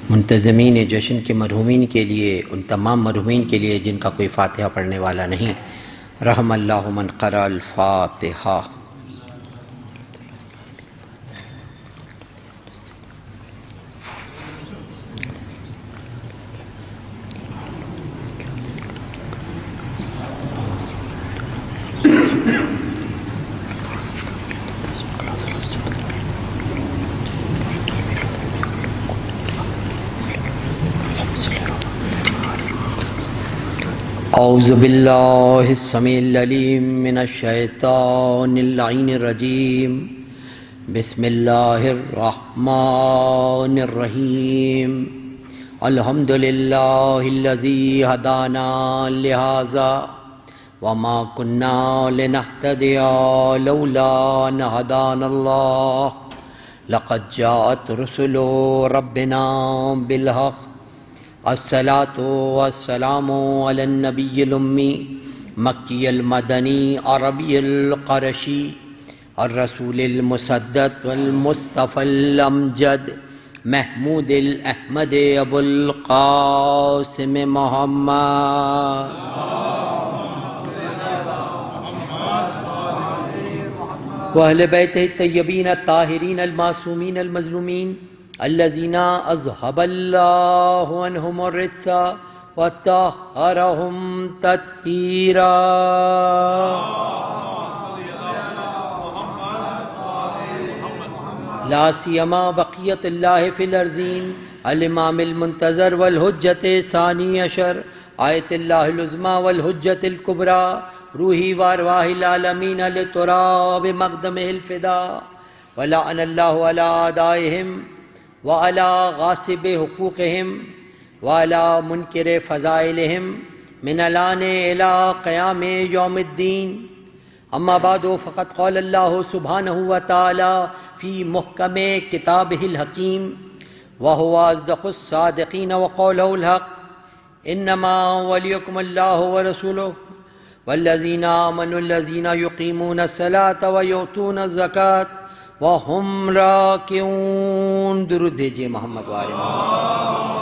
منتظمین جشن کے مرحومین کے لیے، ان تمام مرحومین کے لیے جن کا کوئی فاتحہ پڑھنے والا نہیں، رحم اللہ من قرأ الفاتحہ۔ اعوذ باللہ السمیع العلیم من الشیطان اللعین الرجیم، بسم اللہ الرحمن الرحیم، الحمدللہ الذی ہدانا لہذا وما کننا لنہتدی لولا ان ہدانا اللہ، لقد جاءت رسل ربنا بالحق، الصلاة والسلام علی النبی الامی مکی المدنی عربی القرشی الرسول المسدد والمصطفى الامجد محمود الاحمد ابو القاسم محمد واہل بیتہ الطیبین الطاہرین المعصومین المظلومین الذین اذهب اللہ عنہم الرجس وطہرہم تطہیرا۔ لا سیما بقیت اللہ فی الارضین الامام المنتظر والحجت ثانی عشر آیت اللہ العظمی والحجت الکبریٰ روحی وارواح العالمین لتراب مقدمہ الفدا، ولعن اللہ علی اعدائہم وعلى غاصب حقوقهم وعلى منکر فضائلهم من الآن إلى قیام یوم الدین۔ اما بعد فقد قال اللہ سبحانہ وتعالی فی محکم کتابہ الحکیم وهو اصدق الصادقین وقولہ الحق، انما ولیکم اللہ ورسولہ والذین آمنوا الذین یقیمون الصلاة ویؤتون الزکاة وَهُمْ رَاكِعُونَ۔ درود بھیجئے محمد وآل محمد۔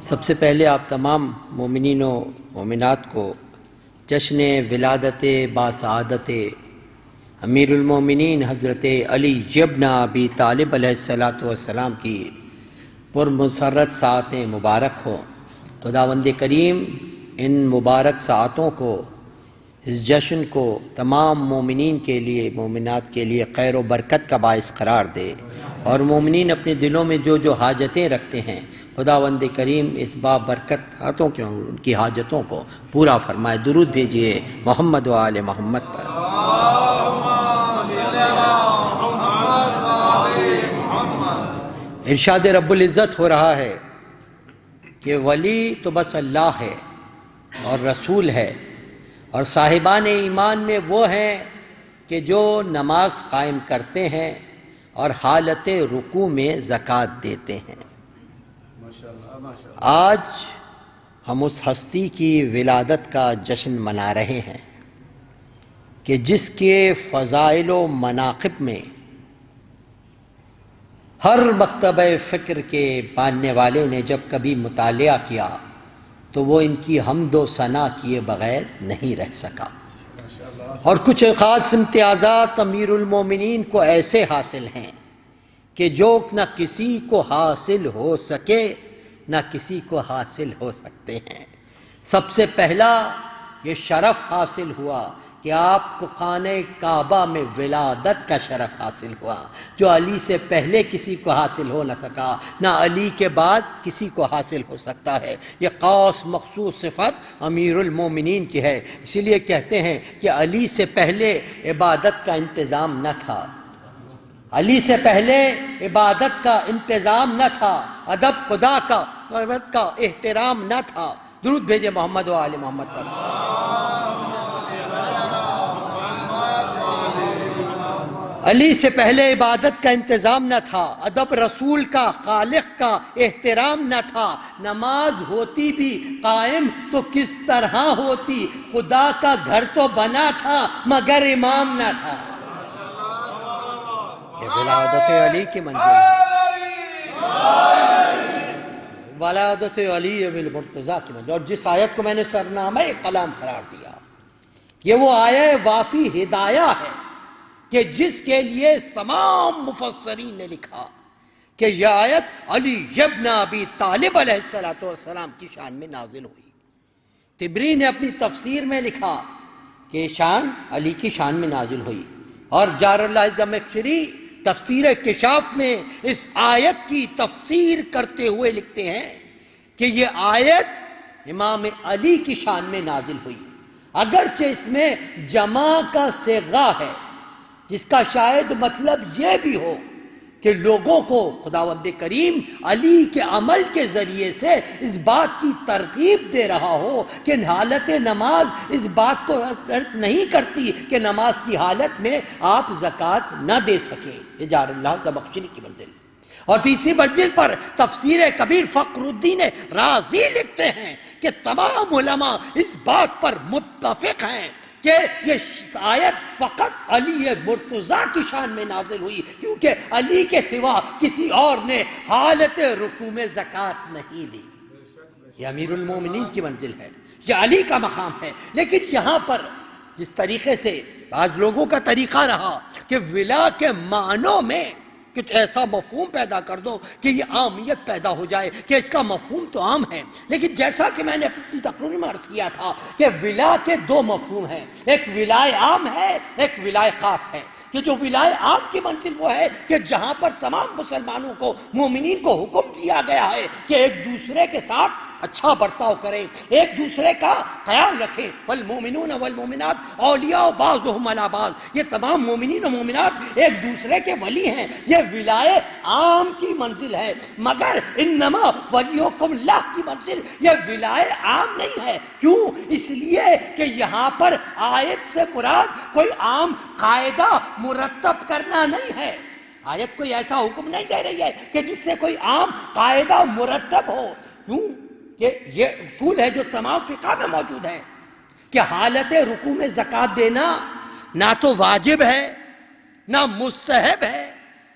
سب سے پہلے آپ تمام مومنین و مومنات کو جشن ولادت باسعادت امیر المومنین حضرت علی ابن ابی طالب علیہ السلام کی پرمسرت ساعتیں مبارک ہو۔ خداوند کریم ان مبارک ساعتوں کو، اس جشن کو تمام مومنین کے لیے، مومنات کے لیے خیر و برکت کا باعث قرار دے، اور مومنین اپنے دلوں میں جو جو حاجتیں رکھتے ہیں خداوند کریم اس بابرکت ہاتھوں کے ان کی حاجتوں کو پورا فرمائے۔ درود بھیجئے محمد و آل محمد پر۔ ارشاد رب العزت ہو رہا ہے کہ ولی تو بس اللہ ہے اور رسول ہے، اور صاحبان ایمان میں وہ ہیں کہ جو نماز قائم کرتے ہیں اور حالت رکوع میں زکوٰۃ دیتے ہیں۔ آج ہم اس ہستی کی ولادت کا جشن منا رہے ہیں کہ جس کے فضائل و مناقب میں ہر مکتبہ فکر کے ماننے والے نے جب کبھی مطالعہ کیا تو وہ ان کی حمد و ثنا کیے بغیر نہیں رہ سکا، اور کچھ خاص امتیازات امیر المومنین کو ایسے حاصل ہیں کہ جو نہ کسی کو حاصل ہو سکے نہ کسی کو حاصل ہو سکتے ہیں۔ سب سے پہلا یہ شرف حاصل ہوا کہ آپ کو خانہ کعبہ میں ولادت کا شرف حاصل ہوا، جو علی سے پہلے کسی کو حاصل ہو نہ سکا، نہ علی کے بعد کسی کو حاصل ہو سکتا ہے۔ یہ خاص مخصوص صفت امیر المومنین کی ہے، اسی لیے کہتے ہیں کہ علی سے پہلے عبادت کا انتظام نہ تھا، علی سے پہلے عبادت کا انتظام نہ تھا، ادب خدا کا، عبادت کا احترام نہ تھا۔ درود بھیجے محمد و آل محمد پر۔ علی سے پہلے عبادت کا انتظام نہ تھا، ادب رسول کا، خالق کا احترام نہ تھا، نماز ہوتی بھی قائم تو کس طرح ہوتی، خدا کا گھر تو بنا تھا مگر امام نہ تھا۔ کہ ولادت علی کی منزل ہے، ولادت علی بالمرتضیٰ کی منزل۔ اور جس آیت کو میں نے سرنامہ کلام قرار دیا، یہ وہ آیہ وافی ہدایہ ہے کہ جس کے لیے تمام مفسرین نے لکھا کہ یہ آیت علی ابن ابی طالب علیہ السلام کی شان میں نازل ہوئی۔ طبری نے اپنی تفسیر میں لکھا کہ شان علی کی شان میں نازل ہوئی، اور جار اللہ زمخشری تفسیر کشاف میں اس آیت کی تفسیر کرتے ہوئے لکھتے ہیں کہ یہ آیت امام علی کی شان میں نازل ہوئی، اگرچہ اس میں جمع کا صیغہ ہے، جس کا شاید مطلب یہ بھی ہو کہ لوگوں کو خداوند کریم علی کے عمل کے ذریعے سے اس بات کی ترغیب دے رہا ہو کہ حالت نماز اس بات کو ترک نہیں کرتی کہ نماز کی حالت میں آپ زکوٰۃ نہ دے سکیں۔ یہ جار اللہ زمخشری کی منزل۔ اور تیسری منزل پر تفسیر کبیر فخر الدین رازی لکھتے ہیں کہ تمام علماء اس بات پر متفق ہیں کہ یہ آیت فقط علی مرتضیٰ کی شان میں نازل ہوئی، کیونکہ علی کے سوا کسی اور نے حالت رکوع میں زکوٰۃ نہیں دی۔ یہ امیر المومنین کی منزل ہے، یہ علی کا مقام ہے۔ لیکن یہاں پر جس طریقے سے بعض لوگوں کا طریقہ رہا کہ ولا کے معنوں میں کچھ ایسا مفہوم پیدا کر دو کہ یہ عامیت پیدا ہو جائے کہ اس کا مفہوم تو عام ہے، لیکن جیسا کہ میں نے اپنی تقریر میں عرض کیا تھا کہ ولا کے دو مفہوم ہیں، ایک ولائے عام ہے، ایک ولائے خاص ہے۔ کہ جو ولائے عام کی منزل وہ ہے کہ جہاں پر تمام مسلمانوں کو، مومنین کو حکم دیا گیا ہے کہ ایک دوسرے کے ساتھ اچھا برتاؤ کریں، ایک دوسرے کا خیال رکھیں۔ والمومنون والمومنات اولیاء بعضهم علی بعض، یہ تمام مومنین و مومنات ایک دوسرے کے ولی ہیں، یہ ولائے عام کی منزل ہے۔ مگر انما ولیکم اللہ کی منزل یہ ولائے عام نہیں ہے۔ کیوں؟ اس لیے کہ یہاں پر آیت سے مراد کوئی عام قاعدہ مرتب کرنا نہیں ہے۔ آیت کوئی ایسا حکم نہیں دے رہی ہے کہ جس سے کوئی عام قاعدہ مرتب ہو۔ کیوں کہ یہ اصول ہے جو تمام فقہ میں موجود ہے کہ حالت رکوع میں زکوٰۃ دینا نہ تو واجب ہے نہ مستحب ہے۔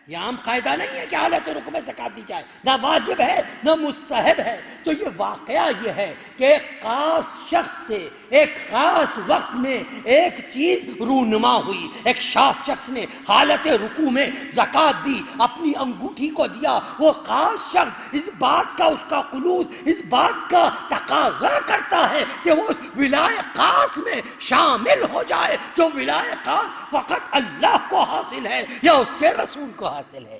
یہ عام قاعدہ نہیں ہے کہ حالت رکوع میں زکوٰۃ دی جائے، نہ واجب ہے نہ مستحب ہے۔ تو یہ واقعہ یہ ہے کہ ایک خاص شخص سے ایک خاص وقت میں ایک چیز رونما ہوئی، ایک خاص شخص نے حالت رکوع میں زکوٰۃ دی، اپنی انگوٹھی کو دیا۔ وہ خاص شخص اس بات کا، اس کا خلوص اس بات کا تقاضا کرتا ہے کہ وہ اس ولائے خاص میں شامل ہو جائے جو ولائے خاص فقط اللہ کو حاصل ہے یا اس کے رسول کو حاصل ہے۔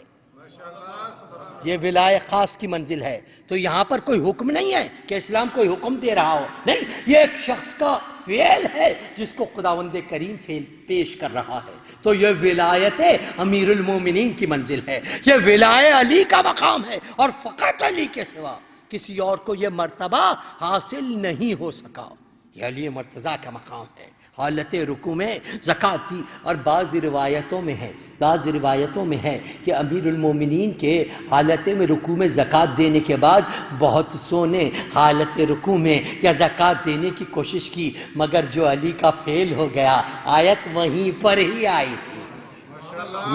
یہ ولائے خاص کی منزل ہے۔ تو یہاں پر کوئی حکم نہیں ہے کہ اسلام کوئی حکم دے رہا ہو، نہیں، یہ ایک شخص کا فعل ہے جس کو خداوند کریم فعل پیش کر رہا ہے۔ تو یہ ولایت امیر المومنین کی منزل ہے، یہ ولایت علی کا مقام ہے، اور فقط علی کے سوا کسی اور کو یہ مرتبہ حاصل نہیں ہو سکا۔ یہ علی مرتضیٰ کا مقام ہے، حالت رکوع میں زکوٰۃ دی۔ اور بعض روایتوں میں ہے کہ امیر المومنین کے حالت میں رکوع میں زکوٰۃ دینے کے بعد بہت سو نے حالت رکوع میں یا زکوٰۃ دینے کی کوشش کی، مگر جو علی کا فعل ہو گیا، آیت وہیں پر ہی آئی تھی۔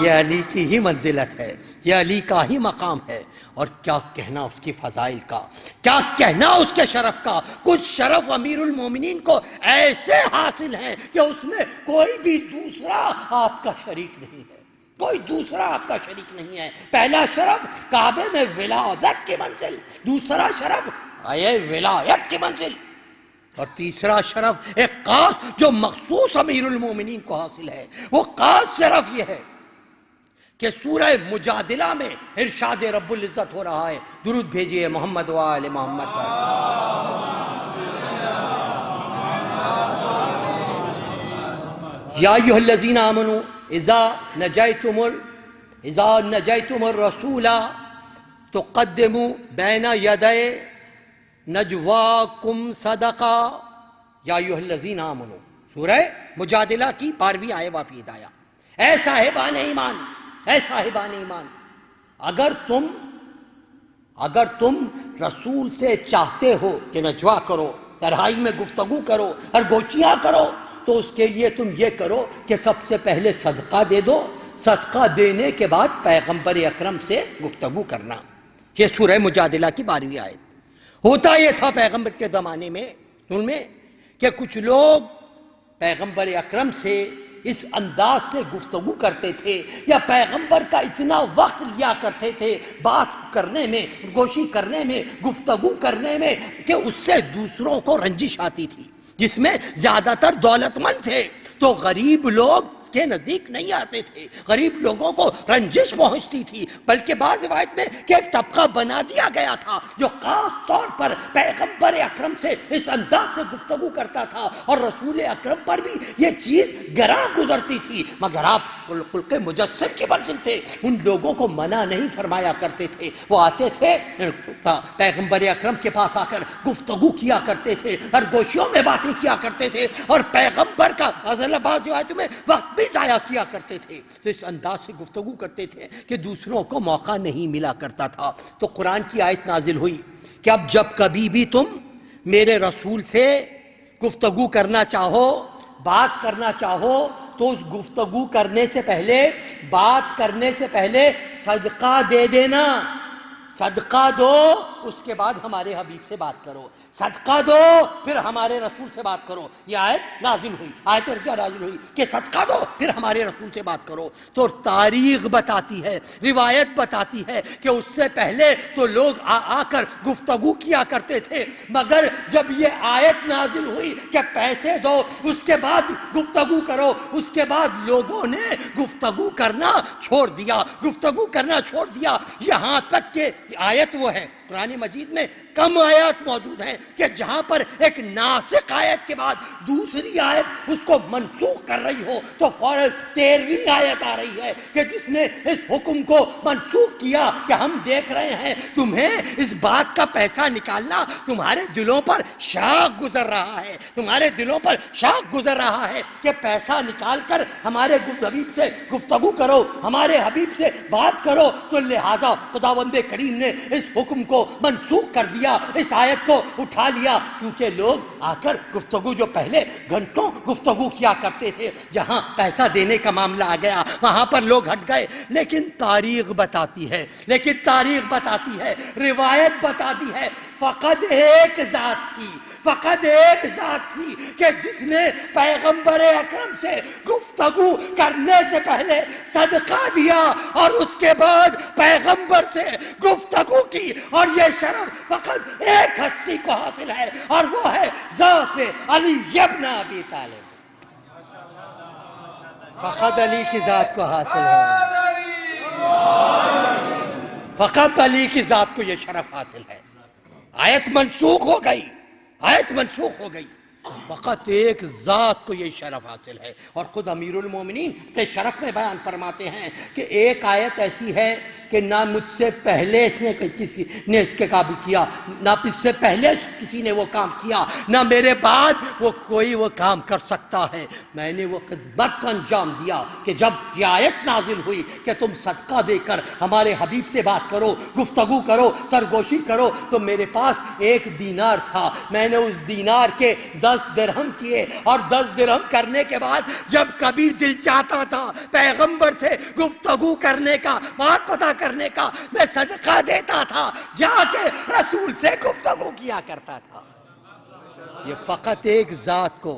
یہ علی کی ہی منزلت ہے، یہ علی کا ہی مقام ہے۔ اور کیا کہنا اس کی فضائل کا، کیا کہنا اس کے شرف کا۔ کچھ شرف امیر المومنین کو ایسے حاصل ہیں کہ اس میں کوئی بھی دوسرا آپ کا شریک نہیں ہے، کوئی دوسرا آپ کا شریک نہیں ہے۔ پہلا شرف کعبے میں ولادت کی منزل، دوسرا شرف ولایت کی منزل، اور تیسرا شرف ایک خاص جو مخصوص امیر المومنین کو حاصل ہے۔ وہ خاص شرف یہ ہے کہ سورہ مجادلہ میں ارشاد رب العزت ہو رہا ہے، درود بھیجئے محمد و آل محمد پر۔ یا ایھا الذین آمنوا اذا نجیتم الرسول تقدموا بین یدی نجواکم صدقہ۔ یا ایھا الذین آمنوا، سورہ مجادلہ کی 12ویں آیہ وافی ہدایہ۔ اے صاحبان ایمان، اے صاحبان ایمان، اگر تم رسول سے چاہتے ہو کہ نجوا کرو، تنہائی میں گفتگو کرو اور گوشیاں کرو، تو اس کے لیے تم یہ کرو کہ سب سے پہلے صدقہ دے دو، صدقہ دینے کے بعد پیغمبر اکرم سے گفتگو کرنا۔ یہ سورہ مجادلہ کی 12ویں آیت۔ ہوتا یہ تھا پیغمبر کے زمانے میں ان میں کہ کچھ لوگ پیغمبر اکرم سے اس انداز سے گفتگو کرتے تھے یا پیغمبر کا اتنا وقت لیا کرتے تھے بات کرنے میں، گوشی کرنے میں، گفتگو کرنے میں، کہ اس سے دوسروں کو رنجش آتی تھی، جس میں زیادہ تر دولت مند تھے تو غریب لوگ کے نزدیک نہیں آتے تھے، غریب لوگوں کو رنجش پہنچتی تھی، بلکہ بعض روایت میں کہ ایک طبقہ بنا دیا گیا تھا جو خاص طور پر پیغمبر اکرم سے اس انداز سے گفتگو کرتا تھا، اور رسول اکرم پر بھی یہ چیز گراں گزرتی تھی، مگر آپ خلق مجسم کی منزل تھے، ان لوگوں کو منع نہیں فرمایا کرتے تھے، وہ آتے تھے پیغمبر اکرم کے پاس آ کر گفتگو کیا کرتے تھے، سرگوشیوں میں باتیں کیا کرتے تھے، اور پیغمبر کا بعض روایتوں میں وقت بھی ضائع کیا کرتے تھے، تو اس انداز سے گفتگو کرتے تھے کہ دوسروں کو موقع نہیں ملا کرتا تھا۔ تو قرآن کی آیت نازل ہوئی کہ اب جب کبھی بھی تم میرے رسول سے گفتگو کرنا چاہو، بات کرنا چاہو، تو اس گفتگو کرنے سے پہلے، بات کرنے سے پہلے صدقہ دے دینا، صدقہ دو، اس کے بعد ہمارے حبیب سے بات کرو، صدقہ دو پھر ہمارے رسول سے بات کرو۔ یہ آیت نازل ہوئی، آیت ارجاء نازل ہوئی کہ صدقہ دو پھر ہمارے رسول سے بات کرو۔ تو تاریخ بتاتی ہے، روایت بتاتی ہے کہ اس سے پہلے تو لوگ آ کر گفتگو کیا کرتے تھے، مگر جب یہ آیت نازل ہوئی کہ پیسے دو اس کے بعد گفتگو کرو، اس کے بعد لوگوں نے گفتگو کرنا چھوڑ دیا، گفتگو کرنا چھوڑ دیا، یہاں تک کہ آیت وہ ہے، قرآن مجید میں کم آیات موجود ہیں کہ جہاں پر ایک ناسخ آیت کے بعد دوسری آیت اس کو منسوخ کر رہی ہو، تو فوراً 13ویں آیت آ رہی ہے کہ جس نے اس حکم کو منسوخ کیا کہ ہم دیکھ رہے ہیں تمہیں اس بات کا پیسہ نکالنا تمہارے دلوں پر شاق گزر رہا ہے، تمہارے دلوں پر شاق گزر رہا ہے کہ پیسہ نکال کر ہمارے حبیب سے گفتگو کرو، ہمارے حبیب سے بات کرو، تو لہٰذا خداوند کریم نے اس حکم کو منسوخ کر دیا، اس آیت کو اٹھا لیا، کیونکہ لوگ آ کر گفتگو جو پہلے گھنٹوں گفتگو کیا کرتے تھے، جہاں پیسہ دینے کا معاملہ آ گیا وہاں پر لوگ ہٹ گئے۔ لیکن تاریخ بتاتی ہے، روایت بتاتی ہے، فقط ایک ذات تھی، فقط ایک ذات تھی کہ جس نے پیغمبر اکرم سے گفتگو کرنے سے پہلے صدقہ دیا اور اس کے بعد پیغمبر سے گفتگو کی، اور یہ شرف فقط ایک ہستی کو حاصل ہے، اور وہ ہے ذات علی ابن ابی طالب۔ فقط علی کی ذات کو حاصل ہے، فقط علی کی ذات کو یہ شرف حاصل ہے۔ آیت منسوخ ہو گئی، آیت منسوخ ہو گئی، فقط ایک ذات کو یہ شرف حاصل ہے۔ اور خود امیر المومنین کے شرف میں بیان فرماتے ہیں کہ ایک آیت ایسی ہے کہ نہ مجھ سے پہلے کسی نے اس کے قابل کیا، نہ اس سے پہلے کسی نے وہ کام کیا، نہ میرے بعد کوئی وہ کام کر سکتا ہے۔ میں نے وہ خدمت کو انجام دیا کہ جب یہ آیت نازل ہوئی کہ تم صدقہ دے کر ہمارے حبیب سے بات کرو، گفتگو کرو، سرگوشی کرو، تو میرے پاس 1 دینار تھا، میں نے اس دینار کے 10 درہم کیے، اور 10 درہم کرنے کے بعد جب کبھی دل چاہتا تھا پیغمبر سے گفتگو کرنے کا، بات پتہ کرنے کا، میں صدقہ دیتا تھا، جا کے رسول سے گفتگو کیا کرتا تھا۔ یہ فقط ایک ذات کو،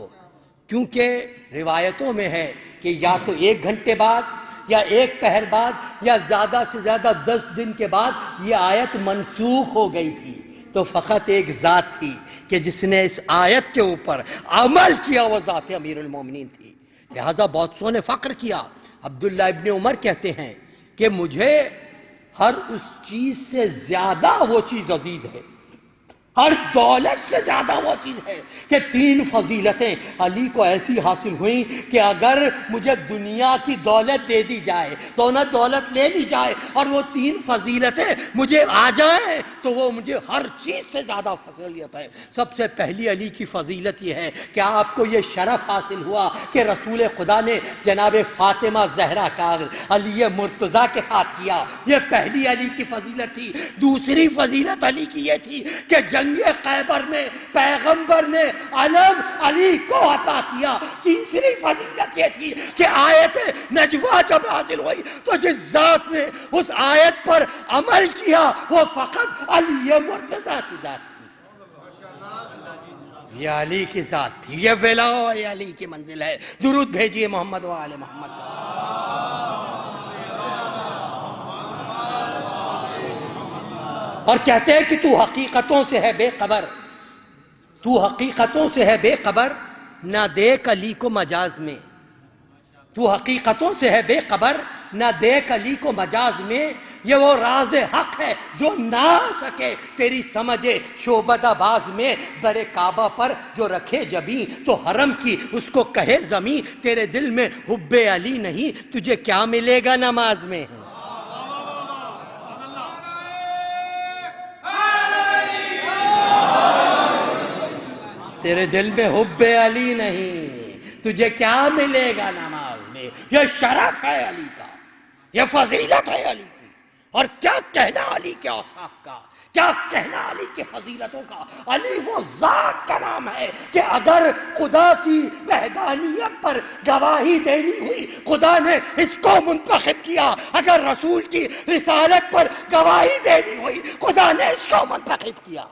کیونکہ روایتوں میں ہے کہ یا تو 1 گھنٹے بعد یا 1 پہر بعد یا زیادہ سے زیادہ 10 دن کے بعد یہ آیت منسوخ ہو گئی تھی، تو فقط ایک ذات تھی کہ جس نے اس آیت کے اوپر عمل کیا، وہ ذات امیر المومنین تھی۔ لہٰذا بہت سو نے فخر کیا۔ عبداللہ ابن عمر کہتے ہیں کہ مجھے ہر اس چیز سے زیادہ وہ چیز عزیز ہے، ہر دولت سے زیادہ وہ چیز ہے کہ 3 فضیلتیں علی کو ایسی حاصل ہوئیں کہ اگر مجھے دنیا کی دولت دے دی جائے، دولت لے لی جائے، اور وہ 3 فضیلتیں مجھے آ جائیں، تو وہ مجھے ہر چیز سے زیادہ فضیلت ہے۔ سب سے پہلی علی کی فضیلت یہ ہے کہ آپ کو یہ شرف حاصل ہوا کہ رسول خدا نے جناب فاطمہ زہرا کا علی مرتضیٰ کے ساتھ کیا، یہ پہلی علی کی فضیلت تھی۔ دوسری فضیلت علی کی یہ تھی کہ جنگ خیبر میں پیغمبر نے علم علی کو عطا کیا۔ تیسری فضیلت یہ تھی کہ آیت نجوہ جب نازل ہوئی تو جس ذات نے اس آیت پر عمل کیا وہ فقط علی مرتضیٰ کی ذات تھی، یہ علی کی ذات تھی، یہ ولا علی کی منزل ہے۔ درود بھیجئے محمد و آل محمد۔ اور کہتے ہیں کہ تو حقیقتوں سے ہے بے خبر، تو حقیقتوں سے ہے بے خبر، نہ دیکھ علی کو مجاز میں، تو حقیقتوں سے ہے بے خبر، نہ دیکھ علی کو مجاز میں، یہ وہ راز حق ہے جو نہ سکے تیری سمجھے شعبدہ باز میں، در کعبہ پر جو رکھے جبیں تو حرم کی اس کو کہے زمیں، تیرے دل میں حب علی نہیں تجھے کیا ملے گا نماز میں۔ تیرے دل میں حب علی نہیں تجھے کیا ملے گا نماز میں۔ یہ شرف ہے علی کا، یہ فضیلت ہے علی کی، اور کیا کہنا علی کے اوصاف کا، کیا کہنا علی کے فضیلتوں کا۔ علی وہ ذات کا نام ہے کہ اگر خدا کی وحدانیت پر گواہی دینی ہوئی خدا نے اس کو منتخب کیا، اگر رسول کی رسالت پر گواہی دینی ہوئی خدا نے اس کو منتخب کیا۔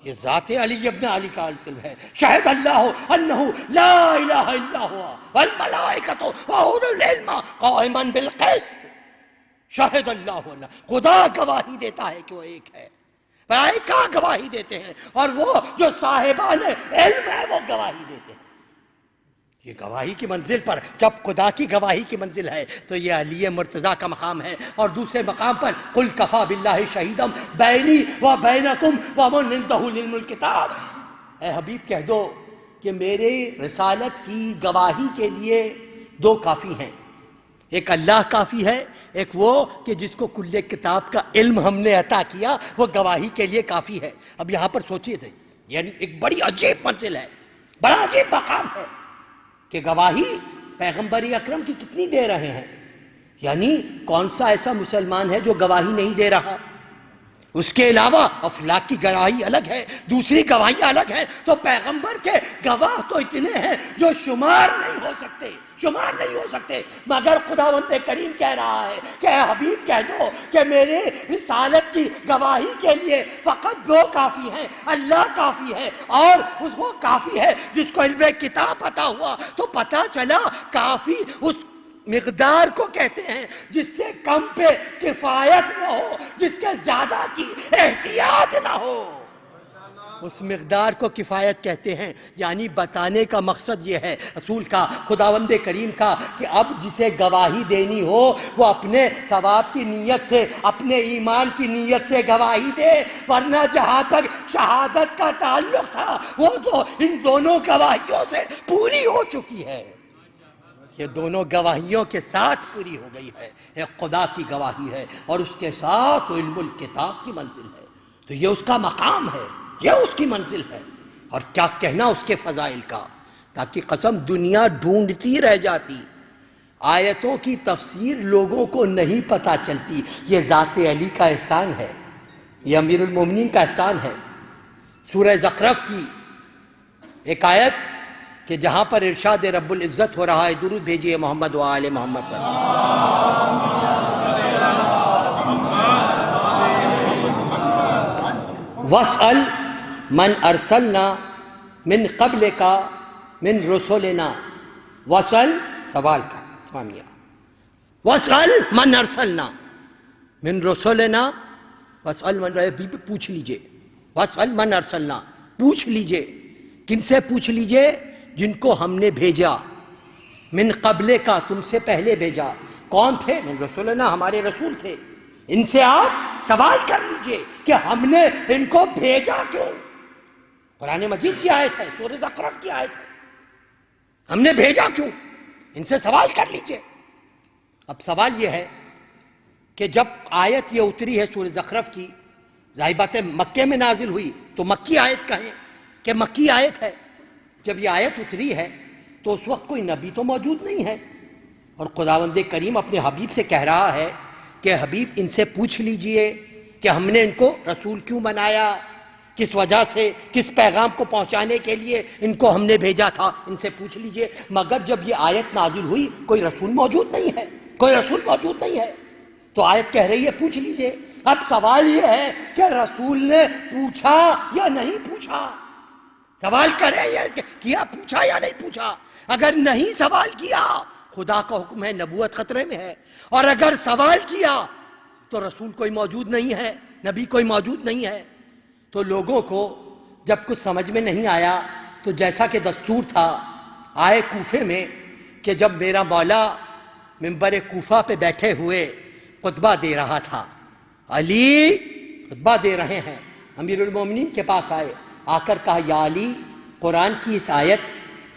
یہ ذات علی ابن علی کا القلب ہے۔ شہد اللہ انہ لا الہ الا ہوا والملائکۃ واولو العلم قائما بالقسط۔ شہد اللہ انہ، خدا گواہی دیتا ہے کہ وہ ایک ہے، ملائکہ گواہی دیتے ہیں، اور وہ جو صاحبان علم ہے وہ گواہی دیتے ہیں۔ یہ گواہی کی منزل پر جب خدا کی گواہی کی منزل ہے تو یہ علی مرتضیٰ کا مقام ہے۔ اور دوسرے مقام پر قل کفی باللہ شہیدا بینی و بینکم ومن عندہ علم الکتاب، اے حبیب کہہ دو کہ میرے رسالت کی گواہی کے لیے دو کافی ہیں، ایک اللہ کافی ہے، ایک وہ کہ جس کو کل کتاب کا علم ہم نے عطا کیا وہ گواہی کے لیے کافی ہے۔ اب یہاں پر سوچئے تھے، یعنی ایک بڑی عجیب منزل ہے، بڑا عجیب مقام ہے کہ گواہی پیغمبر اکرم کی کتنی دے رہے ہیں، یعنی کون سا ایسا مسلمان ہے جو گواہی نہیں دے رہا۔ اس کے علاوہ افلاک کی گواہی الگ ہے، دوسری گواہی الگ ہے، تو پیغمبر کے گواہ تو اتنے ہیں جو شمار نہیں ہو سکتے، شمار نہیں ہو سکتے، مگر خداوند کریم کہہ رہا ہے کہ اے حبیب کہہ دو کہ میرے رسالت کی گواہی کے لیے فقط دو کافی ہیں، اللہ کافی ہے اور اس وہ کافی ہے جس کو علم کتاب عطا ہوا۔ تو پتہ چلا کافی اس مقدار کو کہتے ہیں جس سے کم پہ کفایت نہ ہو، جس کے زیادہ کی احتیاج نہ ہو، اس مقدار کو کفایت کہتے ہیں۔ یعنی بتانے کا مقصد یہ ہے رسول کا، خداوند کریم کا، کہ اب جسے گواہی دینی ہو وہ اپنے ثواب کی نیت سے، اپنے ایمان کی نیت سے گواہی دے، ورنہ جہاں تک شہادت کا تعلق تھا وہ تو ان دونوں گواہیوں سے پوری ہو چکی ہے، یہ دونوں گواہیوں کے ساتھ پوری ہو گئی ہے۔ ایک خدا کی گواہی ہے اور اس کے ساتھ علم الکتاب کی منزل ہے، تو یہ اس کا مقام ہے، یہ اس کی منزل ہے۔ اور کیا کہنا اس کے فضائل کا، تاکہ قسم دنیا ڈھونڈتی رہ جاتی، آیتوں کی تفسیر لوگوں کو نہیں پتہ چلتی۔ یہ ذات علی کا احسان ہے، یہ امیر المومنین کا احسان ہے۔ سورہ زخرف کی ایک آیت کہ جہاں پر ارشاد رب العزت ہو رہا ہے، درود بھیجئے محمد و آل محمد پر۔ وَاسْأَلْ مَنْ أَرْسَلْنَا مِنْ قَبْلِكَ مِنْ رُسُلِنَا، وَاسْأَلْ سوال کا اسلامیہ، وَاسْأَلْ مَنْ أَرْسَلْنَا مِنْ رُسُلِنَا، وَاسْأَلْ مَنْ، پوچھ لیجئے، وَاسْأَلْ مَنْ أَرْسَلْنَا، پوچھ لیجئے، کن سے پوچھ لیجئے؟ جن کو ہم نے بھیجا، من قبل کا، تم سے پہلے بھیجا۔ کون تھے؟ من رسولنا، ہمارے رسول تھے۔ ان سے آپ سوال کر لیجئے کہ ہم نے ان کو بھیجا کیوں؟ قرآن مجید کی آیت ہے، سورہ زخرف کی آیت ہے، ہم نے بھیجا کیوں؟ ان سے سوال کر لیجئے۔ اب سوال یہ ہے کہ جب آیت یہ اتری ہے سورہ زخرف کی، ظاہر بات ہے مکے میں نازل ہوئی تو مکی آیت کہیں کہ مکی آیت ہے۔ جب یہ آیت اتری ہے تو اس وقت کوئی نبی تو موجود نہیں ہے، اور خداوند کریم اپنے حبیب سے کہہ رہا ہے کہ حبیب ان سے پوچھ لیجئے کہ ہم نے ان کو رسول کیوں بنایا، کس وجہ سے، کس پیغام کو پہنچانے کے لیے ان کو ہم نے بھیجا تھا، ان سے پوچھ لیجئے۔ مگر جب یہ آیت نازل ہوئی کوئی رسول موجود نہیں ہے، کوئی رسول موجود نہیں ہے، تو آیت کہہ رہی ہے پوچھ لیجئے۔ اب سوال یہ ہے کہ رسول نے پوچھا یا نہیں پوچھا؟ سوال کرے یہ کیا، پوچھا یا نہیں پوچھا؟ اگر نہیں سوال کیا خدا کا حکم ہے نبوت خطرے میں ہے، اور اگر سوال کیا تو رسول کوئی موجود نہیں ہے، نبی کوئی موجود نہیں ہے۔ تو لوگوں کو جب کچھ سمجھ میں نہیں آیا تو جیسا کہ دستور تھا آئے کوفے میں کہ جب میرا مولا منبر کوفہ پہ بیٹھے ہوئے خطبہ دے رہا تھا، علی خطبہ دے رہے ہیں، امیر المومنین کے پاس آئے، آ کر کہا یا علی قرآن کی اس آیت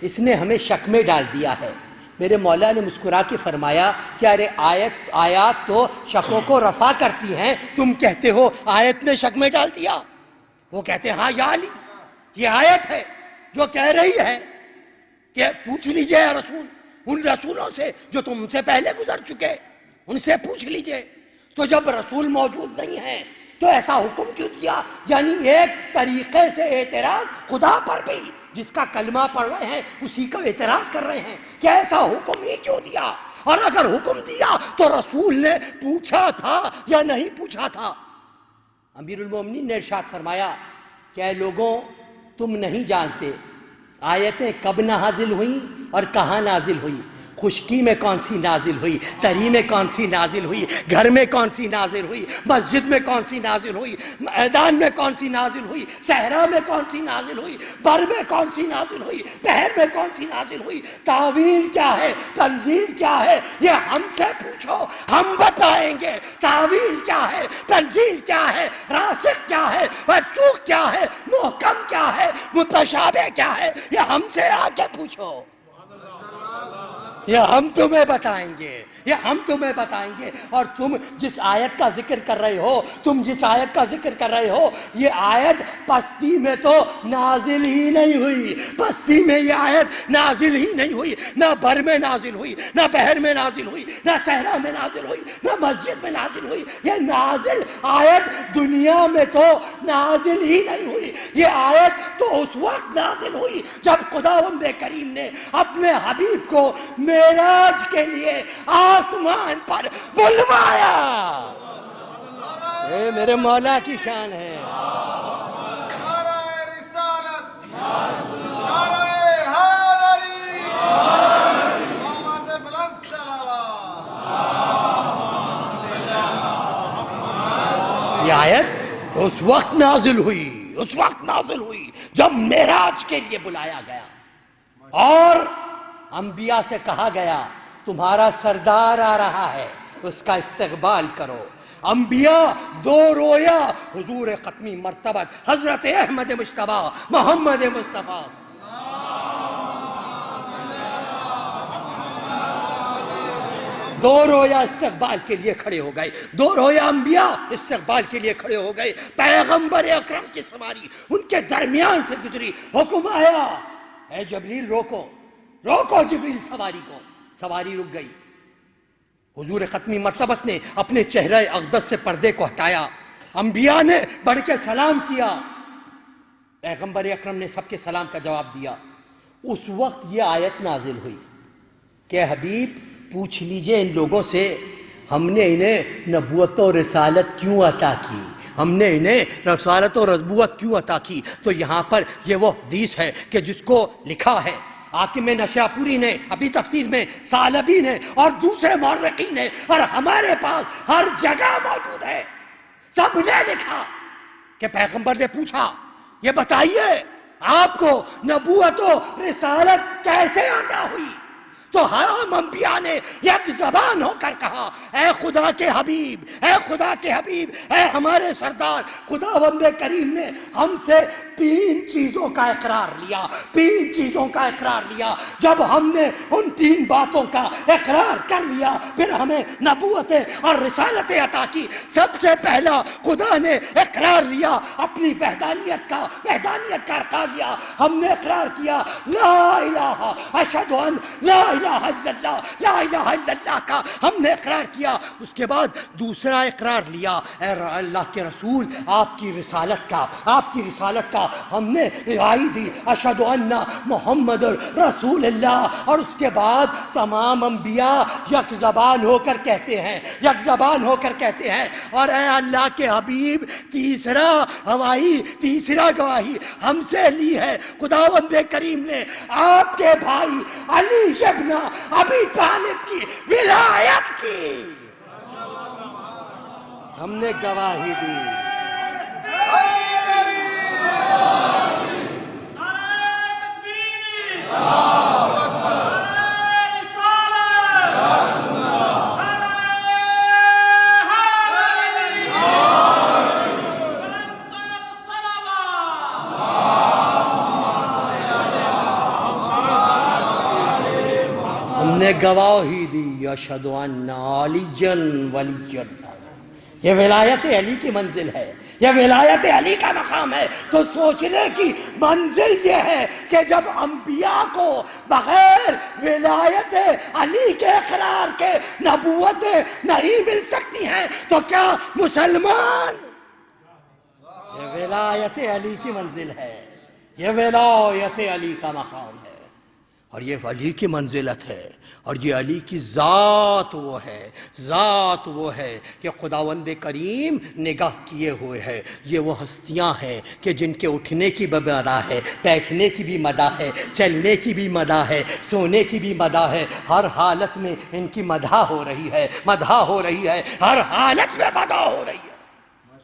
اس نے ہمیں شک میں ڈال دیا ہے۔ میرے مولا نے مسکرا کے فرمایا کہ ارے آیات تو شکوں کو رفع کرتی ہیں، تم کہتے ہو آیت نے شک میں ڈال دیا؟ وہ کہتے ہیں ہاں یا علی یہ آیت ہے جو کہہ رہی ہے کہ پوچھ لیجئے یا رسول ان رسولوں سے جو تم سے پہلے گزر چکے، ان سے پوچھ لیجئے۔ تو جب رسول موجود نہیں ہے تو ایسا حکم کیوں دیا؟ یعنی ایک طریقے سے اعتراض خدا پر بھی، جس کا کلمہ پڑھ رہے ہیں اسی کا اعتراض کر رہے ہیں کہ ایسا حکم ہی کیوں دیا؟ اور اگر حکم دیا تو رسول نے پوچھا تھا یا نہیں پوچھا تھا؟ امیر المومنین نے ارشاد فرمایا کہ اے لوگوں تم نہیں جانتے آیتیں کب نازل ہوئیں اور کہاں نازل ہوئی، خشکی میں کون سی نازل ہوئی، تری میں کون سی نازل ہوئی، گھر میں کون سی نازل ہوئی، مسجد میں کون سی نازل ہوئی، میدان میں کون سی نازل ہوئی، صحرا میں کون سی نازل ہوئی، بر میں کون سی نازل ہوئی، بحر میں کون سی نازل ہوئی، تعویل کیا ہے، تنزیل کیا ہے، یہ ہم سے پوچھو ہم بتائیں گے۔ تعویل کیا ہے، تنزیل کیا ہے، راسخ کیا ہے، منسوخ کیا ہے، محکم کیا ہے، متشابہ کیا ہے، یہ ہم سے آ کے پوچھو، یہ ہم تمہیں بتائیں گے، یہ ہم تمہیں بتائیں گے۔ اور تم جس آیت کا ذکر کر رہے ہو، تم جس آیت کا ذکر کر رہے ہو، یہ آیت پستی میں تو نازل ہی نہیں ہوئی، پستی میں یہ آیت نازل ہی نہیں ہوئی، نہ بر میں نازل ہوئی، نہ بحر میں نازل ہوئی، نہ صحرا میں نازل ہوئی، نہ مسجد میں نازل ہوئی۔ یہ نازل آیت دنیا میں تو نازل ہی نہیں ہوئی، یہ آیت تو اس وقت نازل ہوئی جب خداوند کریم نے اپنے حبیب کو معراج کے لیے آسمان پر بلوایا۔ اے میرے مولا کی شان ہے۔ نعرہ رسالت، نعرہ حیدری، محمد بلند صلوات۔ یہ آیت تو اس وقت نازل ہوئی، اس وقت نازل ہوئی جب معراج کے لیے بلایا گیا اور انبیاء سے کہا گیا تمہارا سردار آ رہا ہے، اس کا استقبال کرو۔ انبیاء دو رویا حضور ختمی مرتبت حضرت احمد مجتبی محمد مصطفیٰ دو رویا استقبال کے لیے کھڑے ہو گئے، دو رویا انبیاء استقبال کے لیے کھڑے ہو گئے۔ پیغمبر اکرم کی سواری ان کے درمیان سے گزری، حکم آیا اے جبریل روکو، روکو جبریل سواری کو۔ سواری رک گئی، حضور ختمی مرتبت نے اپنے چہرہ اقدس سے پردے کو ہٹایا، انبیاء نے بڑھ کے سلام کیا، پیغمبر اکرم نے سب کے سلام کا جواب دیا۔ اس وقت یہ آیت نازل ہوئی کہ حبیب پوچھ لیجئے ان لوگوں سے ہم نے انہیں نبوت و رسالت کیوں عطا کی، ہم نے انہیں رسالت و نبوت کیوں عطا کی۔ تو یہاں پر یہ وہ حدیث ہے کہ جس کو لکھا ہے حاکم نشاپوری نے اپنی تفسیر میں، ثعلبی نے اور دوسرے مورخین نے، اور ہمارے پاس ہر جگہ موجود ہے، سب نے لکھا کہ پیغمبر نے پوچھا یہ بتائیے آپ کو نبوت و رسالت کیسے عطا ہوئی؟ تو ہم انبیاء نے یک زبان ہو کر کہا اے خدا کے حبیب، اے خدا کے حبیب، اے ہمارے سردار، خداوند کریم نے ہم سے 3 چیزوں کا اقرار لیا، 3 چیزوں کا اقرار لیا۔ جب ہم نے ان 3 باتوں کا اقرار کر لیا پھر ہمیں نبوت اور رسالت عطا کی۔ سب سے پہلا خدا نے اقرار لیا اپنی وحدانیت کا اقرار لیا۔ ہم نے اقرار کیا لا الہ اشہد ان لا الہ الہ الا اللہ، لا الہ الا اللہ کا ہم نے اقرار کیا، اس کے بعد دوسرا اقرار لیا، اے اللہ کے رسول آپ کی رسالت کا ہم نے رہائی دی، اشہد ان محمد رسول اللہ۔ اور اس کے بعد تمام انبیاء یک زبان ہو کر کہتے ہیں اور اے اللہ کے حبیب تیسرا گواہی ہم سے لی ہے خداوند کریم نے آپ کے بھائی علی ابن ابی طالب کی ولایت کی، ہم نے گواہی دی۔ ہم نے گواہی دی اشہد ان علی ولی اللہ۔ یہ ولایت علی کی منزل ہے، یہ ولایت علی کا مقام ہے۔ تو سوچنے کی منزل یہ ہے کہ جب انبیاء کو بغیر ولایت علی کے اقرار کے نبوتیں نہیں مل سکتی ہیں تو کیا مسلمان؟ یہ ولایت علی کی منزل ہے، یہ ولایت علی کا مقام ہے، اور یہ علی کی منزلت ہے، اور یہ علی کی ذات وہ ہے کہ خداوند کریم نگاہ کیے ہوئے ہے۔ یہ وہ ہستیاں ہیں کہ جن کے اٹھنے کی بھی مدح ہے، بیٹھنے کی بھی مدح ہے، چلنے کی بھی مدح ہے، سونے کی بھی مدح ہے، ہر حالت میں ان کی مدح ہو رہی ہے، ہر حالت میں مدح ہو رہی ہے۔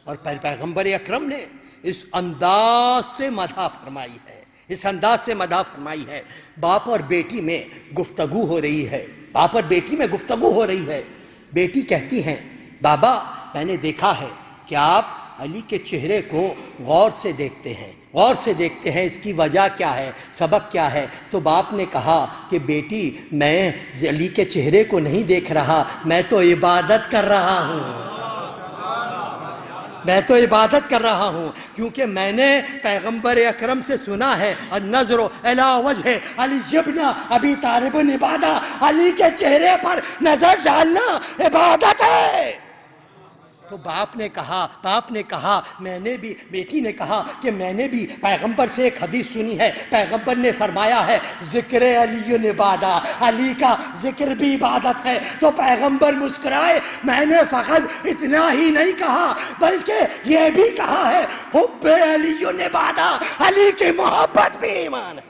اور پیغمبر اکرم نے اس انداز سے مدح فرمائی ہے، باپ اور بیٹی میں گفتگو ہو رہی ہے، بیٹی کہتی ہیں بابا میں نے دیکھا ہے کہ آپ علی کے چہرے کو غور سے دیکھتے ہیں، اس کی وجہ کیا ہے، سبب کیا ہے؟ تو باپ نے کہا کہ بیٹی میں علی کے چہرے کو نہیں دیکھ رہا، میں تو عبادت کر رہا ہوں، کیونکہ میں نے پیغمبر اکرم سے سنا ہے النظر الی وجہ علی ابن ابی طالب عبادہ، علی کے چہرے پر نظر ڈالنا عبادت ہے۔ تو باپ نے کہا بیٹی نے کہا کہ میں نے بھی پیغمبر سے ایک حدیث سنی ہے، پیغمبر نے فرمایا ہے ذکر علی عبادہ، علی کا ذکر بھی عبادت ہے۔ تو پیغمبر مسکرائے، میں نے فقط اتنا ہی نہیں کہا بلکہ یہ بھی کہا ہے حب علی عبادہ، علی کی محبت بھی ایمان ہے۔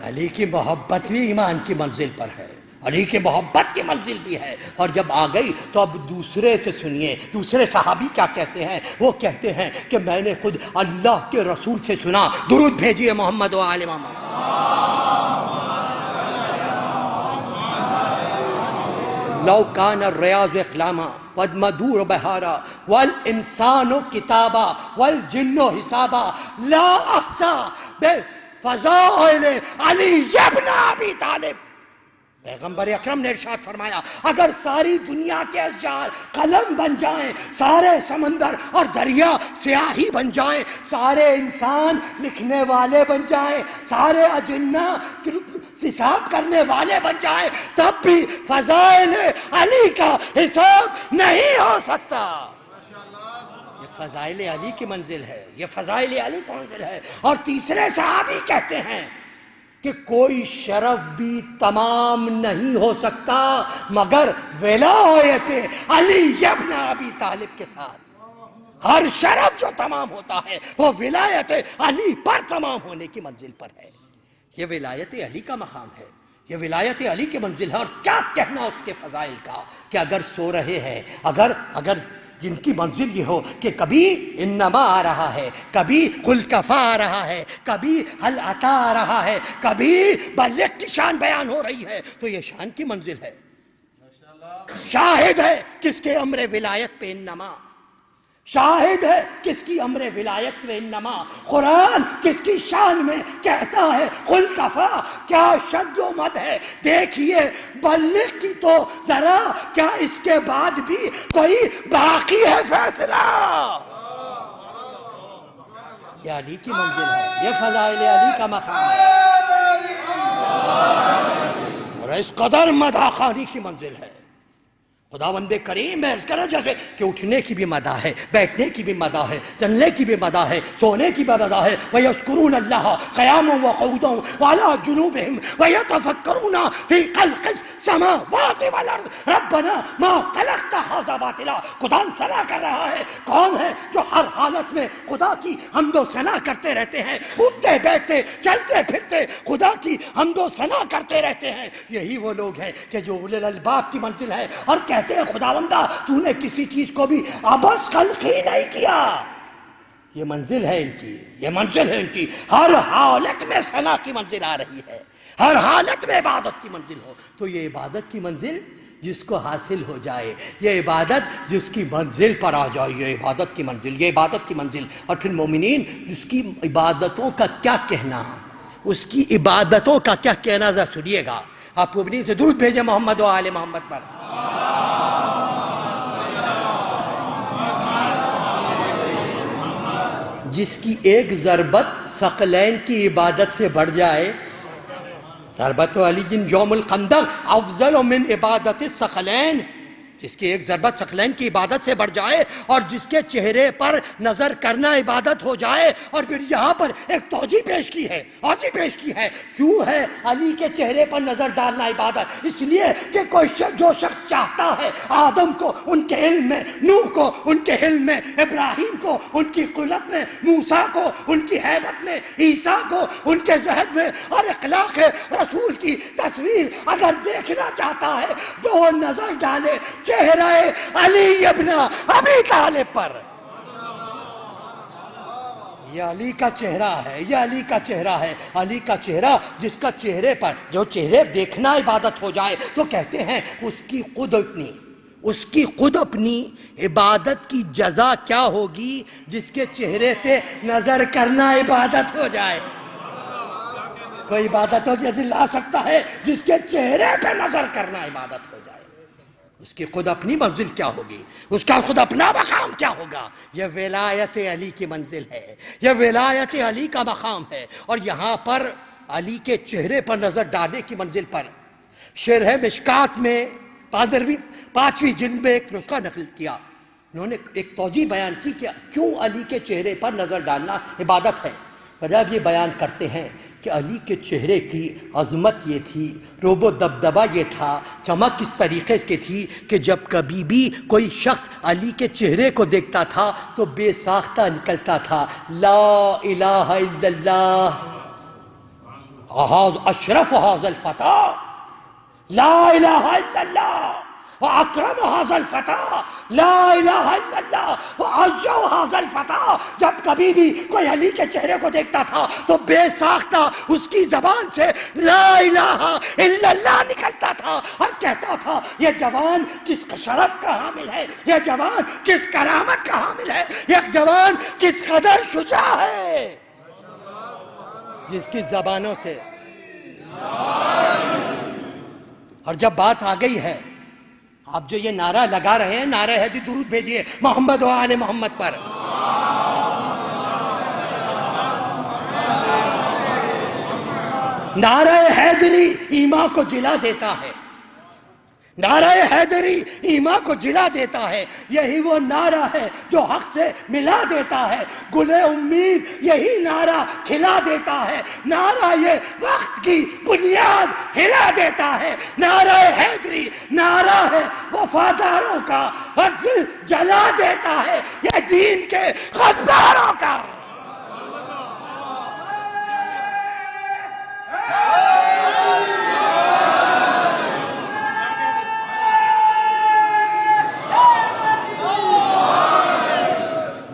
علی کی محبت بھی ایمان کی منزل پر ہے، علی کی محبت کی منزل بھی ہے۔ اور جب آ گئی تو اب دوسرے سے سنیے، دوسرے صحابی کیا کہتے ہیں؟ وہ کہتے ہیں کہ میں نے خود اللہ کے رسول سے سنا، درود بھیجیے محمد و آل محمد۔ لو کان الریاض اقلاما والمدور بہارا والانسان کتابا والجن حسابا لا احصا فضائل علی ابن ابی طالب۔ پیغمبر اکرم نے ارشاد فرمایا اگر ساری دنیا کے اشجار قلم بن جائیں، سارے سمندر اور دریا سیاہی بن جائیں، سارے انسان لکھنے والے بن جائیں، سارے اجنہ حساب کرنے والے بن جائیں، تب بھی فضائل علی کا حساب نہیں ہو سکتا۔ یہ فضائل علی کی منزل ہے، یہ فضائل علی کی منزل ہے۔ اور تیسرے صحابی کہتے ہیں کہ کوئی شرف بھی تمام نہیں ہو سکتا مگر ولایت علی ابن ابی طالب کے ساتھ۔ ہر شرف جو تمام ہوتا ہے وہ ولایت علی پر تمام ہونے کی منزل پر ہے۔ یہ ولایت علی کا مقام ہے، یہ ولایت علی کی منزل ہے۔ اور کیا کہنا اس کے فضائل کا کہ اگر سو رہے ہیں، اگر جن کی منزل یہ ہو کہ کبھی انما آ رہا ہے، کبھی قل کفا آ رہا ہے، کبھی حل عطا آ رہا ہے، کبھی بلغ کی شان بیان ہو رہی ہے، تو یہ شان کی منزل ہے۔ شاہد ہے کس کے امر ولایت پہ انما، شاہد ہے کس کی امر ولایت پہ انما۔ قرآن کس کی شان میں کہتا ہے قل کفا، کیا شد و مد ہے۔ دیکھیے بلغ کی تو ذرا، کیا اس کے بعد بھی کوئی باقی ہے فیصلہ؟ یہ علی کی منزل ہے، یہ فضائل علی کا مقام ہے، اور اس قدر مدح خوانی کی منزل ہے۔ خداوند کریم ہے، اس طرح جیسے کہ اٹھنے کی بھی مدح ہے، بیٹھنے کی بھی مدح ہے، چلنے کی بھی مدح ہے، سونے کی بھی مدح ہے۔ وَيَذْكُرُونَ اللَّهَ قِيَامًا وَقُعُودًا وَعَلَىٰ جُنُوبِهِمْ وَيَتَفَكَّرُونَ فِي خَلْقِ السَّمَاوَاتِ وَالْأَرْضِ رَبَّنَا مَا خَلَقْتَ هَٰذَا بَاطِلًا۔ خدا ثنا کر رہا ہے، کون ہے جو ہر حالت میں خدا کی حمد و ثنا کرتے رہتے ہیں، اٹھتے بیٹھتے چلتے پھرتے خدا کی حمد و ثنا کرتے رہتے ہیں؟ یہی وہ لوگ ہیں کہ جو اولی الالباب کی منزل ہے، اور کہتے ہیں خداوندہ تو نے کسی چیز کو بھی عبث خلق ہی نہیں کیا۔ یہ منزل ہے ان کی، یہ منزل ہے ان کی، ہر حالت میں ثنا کی منزل آ رہی ہے، ہر حالت میں عبادت کی منزل ہو۔ تو یہ عبادت کی منزل جس کو حاصل ہو جائے، یہ عبادت جس کی منزل پر آ جائے، یہ عبادت کی منزل، یہ عبادت کی منزل۔ اور پھر مومنین جس کی عبادتوں کا کیا کہنا، اس کی عبادتوں کا کیا کہنا، ذرا سنیے گا۔ آپ مومنین سے درود بھیجیں محمد و آل محمد پر۔ جس کی ایک ضربت ثقلین کی عبادت سے بڑھ جائے، ضربت علی یوم الخندق افضل من عبادت الثقلین، جس کی ایک ضربت ثقلین کی عبادت سے بڑھ جائے، اور جس کے چہرے پر نظر کرنا عبادت ہو جائے۔ اور پھر یہاں پر ایک توجیہ پیش کی ہے، کیوں ہے علی کے چہرے پر نظر ڈالنا عبادت؟ اس لیے کہ کوئی جو شخص چاہتا ہے آدم کو ان کے علم میں، نوح کو ان کے علم میں، ابراہیم کو ان کی قدرت میں، موسیٰ کو ان کی ہیبت میں، عیسیٰ کو ان کے ذہن میں، اور اخلاق رسول کی تصویر اگر دیکھنا چاہتا ہے تو وہ نظر ڈالے چہرہ علی ابن ابی طالب پر۔ یہ علی کا چہرہ ہے، یہ علی کا چہرہ ہے، علی کا چہرہ جس کا چہرے پر جو چہرے دیکھنا عبادت ہو جائے تو کہتے ہیں اس کی خود اپنی عبادت کی جزا کیا ہوگی جس کے چہرے پہ نظر کرنا عبادت ہو جائے۔ کوئی عبادتوں کی عزت لا سکتا ہے جس کے چہرے پہ نظر کرنا عبادت ہو جائے؟ اس کی خود اپنی منزل کیا ہوگی، اس کا خود اپنا مقام کیا ہوگا؟ یہ ولایت علی کی منزل ہے، یہ ولایت علی کا مقام ہے۔ اور یہاں پر علی کے چہرے پر نظر ڈالنے کی منزل پر شرح مشکات میں 5ویں جلد میں ایک نسخہ نقل کیا، انہوں نے ایک توجیہ بیان کی کہ کیوں علی کے چہرے پر نظر ڈالنا عبادت ہے۔ جب یہ بیان کرتے ہیں کہ علی کے چہرے کی عظمت یہ تھی، روب و دبدبہ یہ تھا، چمک اس طریقے کی تھی کہ جب کبھی بھی کوئی شخص علی کے چہرے کو دیکھتا تھا تو بے ساختہ نکلتا تھا، لا الہ الا اللہ اشرف هذا الفتى، لا الہ الا اللہ وَأَكْرَمُ هَذَا الْفَتَى، لا الہ الا اللہ وَأَعْزُّ هَذَا الْفَتَى۔ جب کبھی بھی کوئی علی کے چہرے کو دیکھتا تھا تو بے ساختہ اس کی زبان سے لا الہ الا اللہ نکلتا تھا، اور کہتا تھا یہ جوان کس شرف کا حامل ہے، یہ جوان کس کرامت کا حامل ہے، یہ جوان کس قدر شجاع ہے، جس کی زبانوں سے۔ اور جب بات آ گئی ہے، آپ جو یہ نعرہ لگا رہے ہیں، نعرہ حیدری، درود بھیجئے محمد و آل محمد پر۔ نعرہ حیدری ایمان کو جلا دیتا ہے، نعرہ حیدری ایمان کو جلا دیتا ہے، یہی وہ نعرہ ہے جو حق سے ملا دیتا ہے، گل امید یہی نعرہ کھلا دیتا ہے، نعرہ یہ وقت کی بنیاد ہلا دیتا ہے، نعرہ حیدری نعرہ ہے وفاداروں کا، اور دل جلا دیتا ہے یہ دین کے غداروں کا۔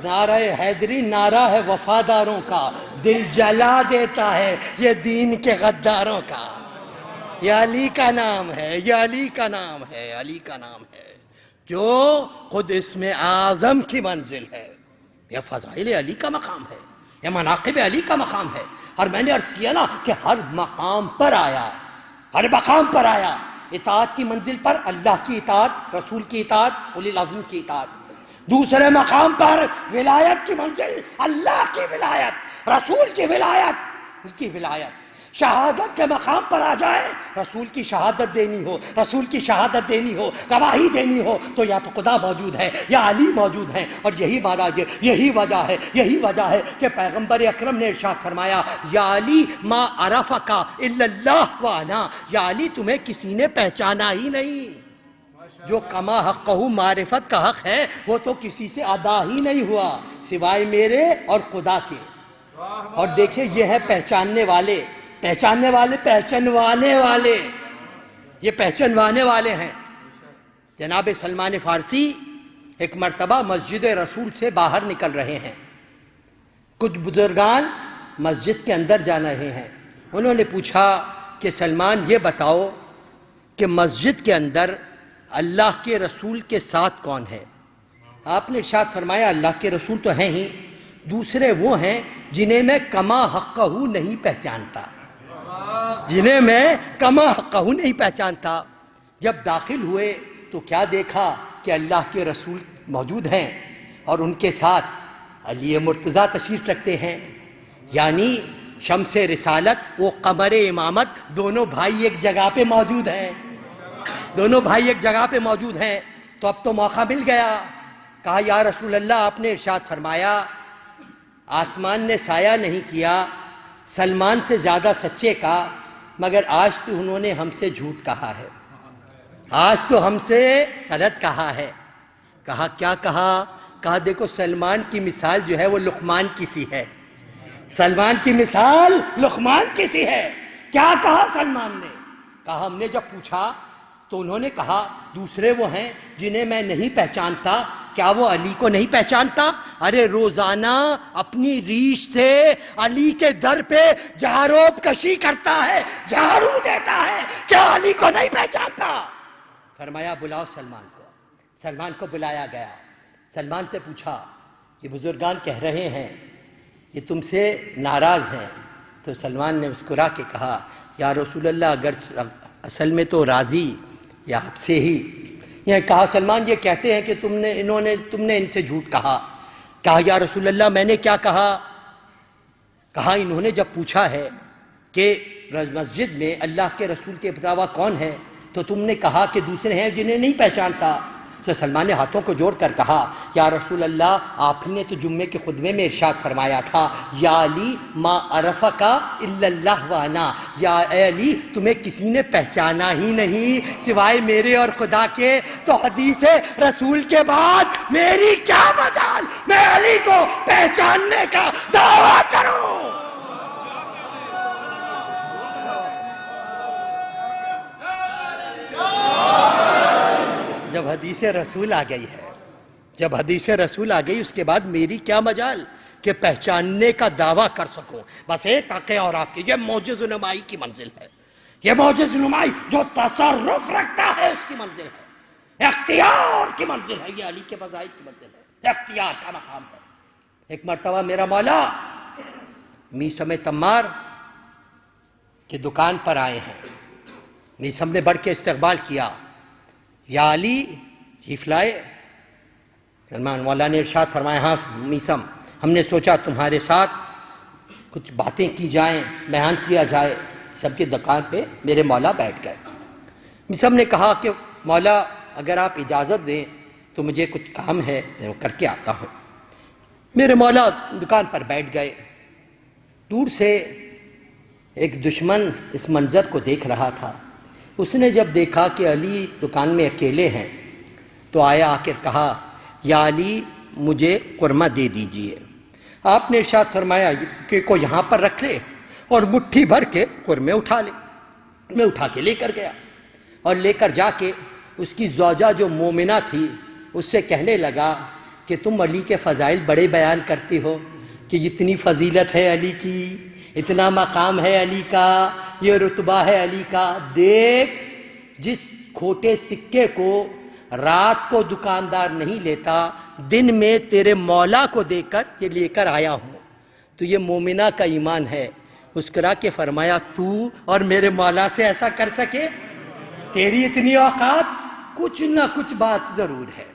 نعرہ حیدری نعرہ ہے وفاداروں کا، دل جلا دیتا ہے یہ دین کے غداروں کا۔ یہ علی کا نام ہے، یہ علی کا نام ہے، علی کا نام ہے جو خود اسم اعظم کی منزل ہے۔ یہ فضائل علی کا مقام ہے، یہ مناقب علی کا مقام ہے۔ اور میں نے عرض کیا نا کہ ہر مقام پر آیا، ہر مقام پر آیا، اطاعت کی منزل پر اللہ کی اطاعت، رسول کی اطاعت، اولی العزم کی اطاعت۔ دوسرے مقام پر ولایت کی منزل اللہ کی ولایت، رسول کی ولایت شہادت کے مقام پر آ جائے، رسول کی شہادت دینی ہو، گواہی دینی ہو، تو یا تو خدا موجود ہے یا علی موجود ہیں. اور یہی وجہ ہے کہ پیغمبر اکرم نے ارشاد فرمایا یا علی ما عرفک الا اللہ وانا، یا علی تمہیں کسی نے پہچانا ہی نہیں. جو کما حقہ معرفت کا حق ہے وہ تو کسی سے ادا ہی نہیں ہوا سوائے میرے اور خدا کے. اور دیکھیں یہ ہے پہچاننے والے، یہ پہچانوانے والے ہیں. جناب سلمان فارسی ایک مرتبہ مسجد رسول سے باہر نکل رہے ہیں. کچھ بزرگان مسجد کے اندر جا رہے ہیں. انہوں نے پوچھا کہ سلمان یہ بتاؤ کہ مسجد کے اندر اللہ کے رسول کے ساتھ کون ہے؟ آپ نے ارشاد فرمایا اللہ کے رسول تو ہیں ہی، دوسرے وہ ہیں جنہیں میں کما حقہ نہیں پہچانتا. جب داخل ہوئے تو کیا دیکھا کہ اللہ کے رسول موجود ہیں اور ان کے ساتھ علی مرتضیٰ تشریف رکھتے ہیں. یعنی شمس رسالت و قمر امامت دونوں بھائی ایک جگہ پہ موجود ہیں. تو اب تو موقع مل گیا. کہا یا رسول اللہ آپ نے ارشاد فرمایا آسمان نے سایہ نہیں کیا سلمان سے زیادہ سچے کا، مگر آج تو انہوں نے ہم سے جھوٹ کہا ہے، آج تو ہم سے غلط کہا ہے. کہا کیا کہا؟ کہا دیکھو سلمان کی مثال جو ہے وہ لقمان کی سی ہے. کیا کہا سلمان نے؟ کہا ہم نے جب پوچھا تو انہوں نے کہا دوسرے وہ ہیں جنہیں میں نہیں پہچانتا. کیا وہ علی کو نہیں پہچانتا؟ ارے روزانہ اپنی ریش سے علی کے در پہ جہاروب کشی کرتا ہے، جھاڑو دیتا ہے، کیا علی کو نہیں پہچانتا؟ فرمایا بلاؤ سلمان کو بلایا گیا. سلمان سے پوچھا کہ بزرگان کہہ رہے ہیں کہ تم سے ناراض ہیں. تو سلمان نے مسکرا کے کہا یا رسول اللہ اگر اصل میں تو راضی یا آپ سے ہی. یہ کہا سلمان یہ کہتے ہیں کہ تم نے ان سے جھوٹ کہا. کہا یا رسول اللہ میں نے کیا کہا؟ کہا انہوں نے جب پوچھا ہے کہ مسجد میں اللہ کے رسول کے علاوہ کون ہے تو تم نے کہا کہ دوسرے ہیں جنہیں نہیں پہچانتا. تو سلمان نے ہاتھوں کو جوڑ کر کہا یا رسول اللہ آپ نے تو جمعے کے خطبے میں ارشاد فرمایا تھا یا علی ما عرفک الا اللہ وانا، یا اے علی تمہیں کسی نے پہچانا ہی نہیں سوائے میرے اور خدا کے. تو حدیث رسول کے بعد میری کیا مجال میں علی کو پہچاننے کا دعویٰ کروں. جب حدیث رسول آ گئی اس کے بعد میری کیا مجال کہ پہچاننے کا دعویٰ کر سکوں. بس ایک عقیہ اور آپ کی، یہ معجز نمائی کی منزل ہے. یہ معجز نمائی جو تصرف رکھتا ہے اس کی منزل ہے، اختیار کی منزل ہے. یہ علی کے فضائل کی منزل ہے، اختیار کا مقام ہے. ایک مرتبہ میرا مولا میثم تمار کی دکان پر آئے ہیں. میثم نے بڑھ کے استقبال کیا. یا علی چیف لائے؟ سلمان مولا نے ارشاد فرمایا ہاں میثم ہم نے سوچا تمہارے ساتھ کچھ باتیں کی جائیں، بیان کیا جائے. سب کی دکان پہ میرے مولا بیٹھ گئے. میثم نے کہا کہ مولا اگر آپ اجازت دیں تو مجھے کچھ کام ہے میں وہ کر کے آتا ہوں. میرے مولا دکان پر بیٹھ گئے. دور سے ایک دشمن اس منظر کو دیکھ رہا تھا. اس نے جب دیکھا کہ علی دکان میں اکیلے ہیں تو آیا، آ کر کہا یا علی مجھے قرمہ دے دیجئے. آپ نے ارشاد فرمایا کہ کو یہاں پر رکھ لے اور مٹھی بھر کے قرمے اٹھا لے. میں اٹھا کے لے کر گیا اور لے کر جا کے اس کی زوجہ جو مومنہ تھی اس سے کہنے لگا کہ تم علی کے فضائل بڑے بیان کرتی ہو کہ اتنی فضیلت ہے علی کی، اتنا مقام ہے علی کا، یہ رتبہ ہے علی کا. دیکھ جس کھوٹے سکے کو رات کو دکاندار نہیں لیتا دن میں تیرے مولا کو دے کر یہ لے کر آیا ہوں. تو یہ مومنہ کا ایمان ہے. مسکرا کے فرمایا تو اور میرے مولا سے ایسا کر سکے؟ تیری اتنی اوقات، کچھ نہ کچھ بات ضرور ہے،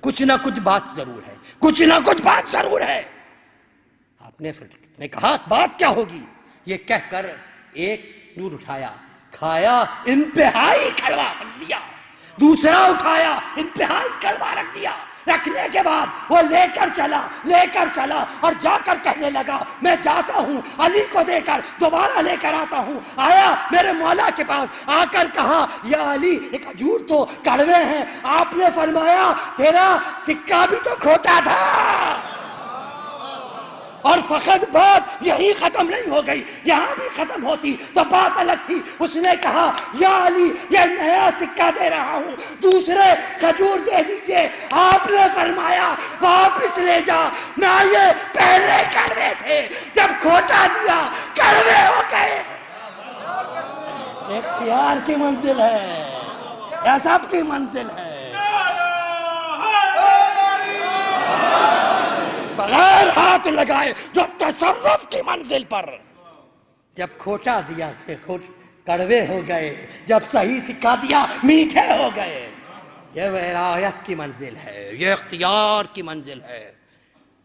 کچھ نہ کچھ بات ضرور ہے، کچھ نہ کچھ بات ضرور ہے. آپ نے کہا بات کیا ہوگی؟ یہ کہہ کر ایک نور اٹھایا، کھایا، انتہائی کڑوا رکھ دیا، دوسرا اٹھایا، انتہائی کڑوا رکھ دیا، رکھنے کے بعد وہ لے کر چلا اور جا کر کہنے لگا میں جاتا ہوں، علی کو دے کر دوبارہ لے کر آتا ہوں۔ آیا میرے مولا کے پاس، آ کر کہا یا علی یہ کھجور تو کڑوے ہیں، آپ نے فرمایا تیرا سکہ بھی تو کھوٹا تھا۔ اور فقط بات یہی ختم نہیں ہو گئی، یہاں بھی ختم ہوتی تو بات الگ تھی۔ اس نے کہا یا علی یہ نیا سکہ دے رہا ہوں، دوسرے کھجور دے دیجئے۔ آپ نے فرمایا واپس لے جا، نہ یہ پہلے کڑوے تھے، جب کھوٹا دیا کڑوے ہو گئے۔ اختیار کی منزل ہے، یہ سب کی منزل ہے، بغیر ہاتھ لگائے جو تصرف کی منزل پر۔ جب کھوٹا دیا کڑوے ہو گئے، جب صحیح سکھا دیا میٹھے ہو گئے۔ یہ ولایت کی منزل ہے، یہ اختیار کی منزل ہے۔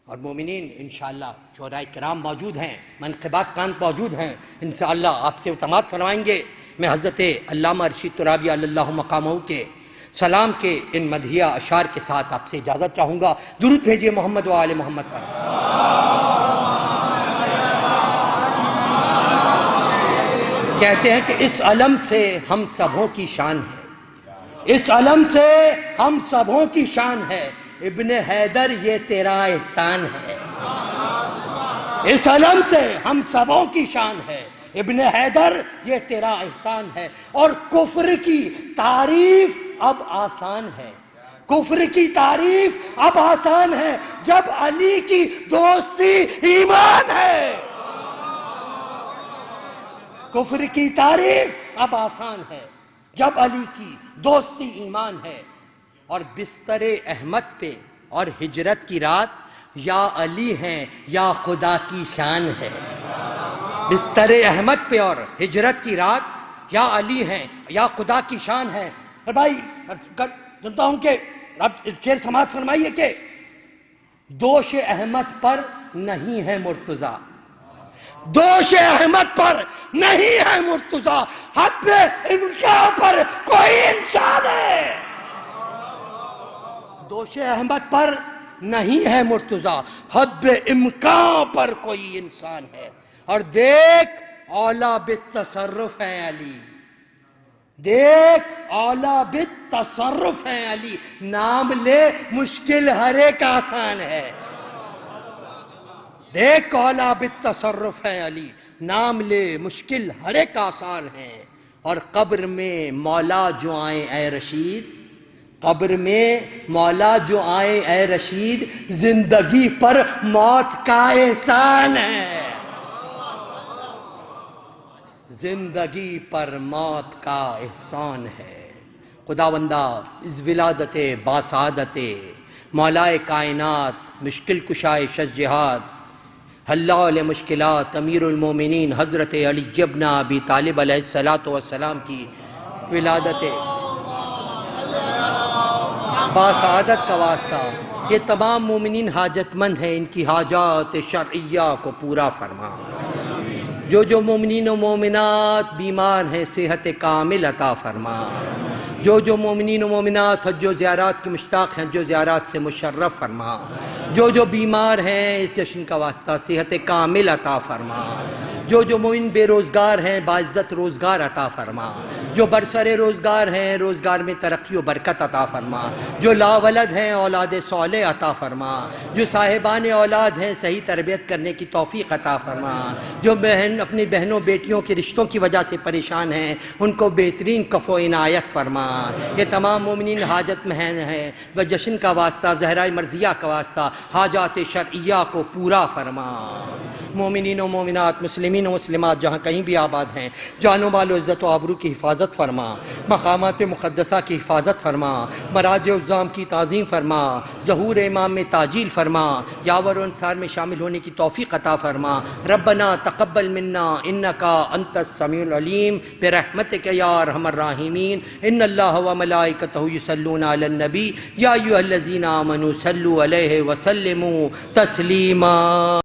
اور مومنین انشاءاللہ شہداء کرام موجود ہیں، منقبات کان موجود ہیں، انشاءاللہ آپ سے اعتماد فرمائیں گے۔ میں حضرت علامہ رشید ترابی علی اللہ مقامہ کے سلام کے ان مدحیہ اشعار کے ساتھ آپ سے اجازت چاہوں گا۔ درود بھیجئے محمد و آل محمد پر۔ کہتے ہیں کہ اس علم سے ہم سبوں کی شان ہے، اس علم سے ہم سبوں کی شان ہے، ابن حیدر یہ تیرا احسان ہے۔ اس علم سے ہم سبوں کی شان ہے، ابن حیدر یہ تیرا احسان ہے۔ اور کفر کی تعریف اب آسان ہے، کفر کی تعریف اب آسان ہے، جب علی کی دوستی ایمان ہے۔ کفر کی تعریف اب آسان ہے، جب علی کی دوستی ایمان ہے۔ اور بستر احمد پہ اور ہجرت کی رات یا علی ہیں یا خدا کی شان ہے۔ بستر احمد پہ اور ہجرت کی رات یا علی ہیں یا خدا کی شان ہے۔ اور بھائی سنتا ہوں کہ اب شعر سماعت فرمائیے کہ دوش احمد پر نہیں ہے مرتضیٰ، دوش احمد پر نہیں ہے مرتضیٰ، حد امکان پر کوئی انسان ہے۔ دوش احمد پر نہیں ہے مرتضیٰ، حد امکان پر کوئی انسان ہے۔ اور دیکھ اولا بالتصرف ہے علی، دیکھ اولا بالتصرف ہے علی، نام لے مشکل ہر ایک آسان ہے۔ دیکھ اولا بالتصرف ہے علی، نام لے مشکل ہر ایک آسان ہے۔ اور قبر میں مولا جو آئیں اے رشید، قبر میں مولا جو آئیں اے رشید، زندگی پر موت کا احسان ہے، زندگی پر موت کا احسان ہے۔ خداوندہ اس ولادت باسعادت مولائے کائنات مشکل کشائے شش جہاد حلال مشکلات امیر المومنین حضرت علی ابن ابی طالب علیہ السلام کی ولادت باسعادت کا واسطہ یہ تمام مومنین حاجت مند ہیں، ان کی حاجات شرعیہ کو پورا فرما۔ جو مومنین و مومنات بیمار ہیں صحت کامل عطا فرما، جو مومنین و مومنات حج و زیارات کے مشتاق ہیں حج و زیارات سے مشرف فرما، جو بیمار ہیں اس جشن کا واسطہ صحت کامل عطا فرما، جو مومن بے روزگار ہیں باعزت روزگار عطا فرما، جو برسر روزگار ہیں روزگار میں ترقی و برکت عطا فرما، جو لا ولد ہیں اولاد صالح عطا فرما، جو صاحبان اولاد ہیں صحیح تربیت کرنے کی توفیق عطا فرما، جو بہن اپنی بہنوں بیٹیوں کے رشتوں کی وجہ سے پریشان ہیں ان کو بہترین کفو عنایت فرما۔ یہ تمام مومنین حاجت مند ہیں و جشن کا واسطہ زہرائے مرضیہ کا واسطہ حاجات شرعیہ کو پورا فرما۔ مومنین و مومنات مسلمین و مسلمات جہاں کہیں بھی آباد ہیں جان و مال و عزت و آبرو کی حفاظت فرما، مقامات مقدسہ کی حفاظت فرما، مراجع الزام کی تعظیم فرما، ظہور امام میں تعجیل فرما، یاور و انصار میں شامل ہونے کی توفیق عطا فرما۔ ربنا تقبل منا انکا انت السمیع العلیم برحمتک یا ارحم الراحمین۔ ان اللہ و ملائکتہ یصلون علی النبی یا ایھا الذین آمنوا صلوا علیہ وسلموا تسلیما۔